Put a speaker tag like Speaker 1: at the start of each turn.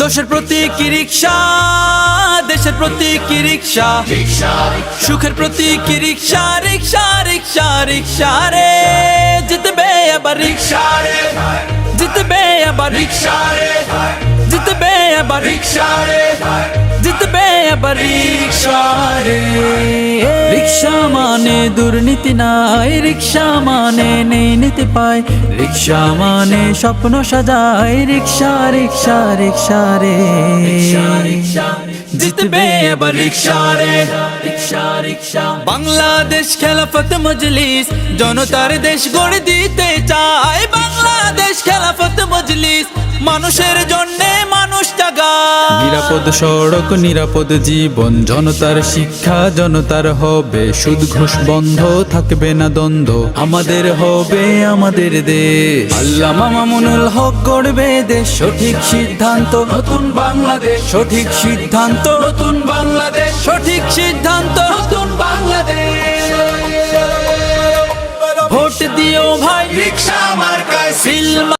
Speaker 1: দোষের প্রতীক রিক্সা, দেশের প্রতীক রিক্সা, সুখের প্রতীক রিক্সা, রিক্সা রিক্সা রিক্সা রে জিতবে আবার রিক্সা রে, জিতবে আবার রিক্সা রে, জিতবে আবার রিক্সা রে, জিতবে আবার রিক্সা রে। রিক্সা মানে দুর্নীতি নাই, রিক্সা মানে নেই নীতি পায়, রিক্সা মানে স্বপ্ন সাজায়, রিক্সা রিক্সা রিক্সা রে জিতবে আবার রিক্সা রে, রিক্সা রিক্সা। বাংলাদেশ খেলাফত মজলিস জনতার দেশ গড়ে দিতে চায়, বাংলাদেশ খেলাফত মজলিস মানুষের জন্যে মানুষ জাগায়। নিরাপদ সড়ক নিরাপদ জীবন, জনতার শিক্ষা জনতার হবে, সুদ ঘুষ বন্ধ থাকবে না দ্বন্দ্ব, আমাদের হবে আমাদের দেশ। আল্লামা মামুনুল হক গড়বে দেশ, সঠিক সিদ্ধান্ত নতুন বাংলাদেশ, সঠিক সিদ্ধান্ত নতুন বাংলাদেশ, সঠিক সিদ্ধান্ত নতুন বাংলাদেশ। ভোট দিও ভাই রিক্সা মার্কায়, সিল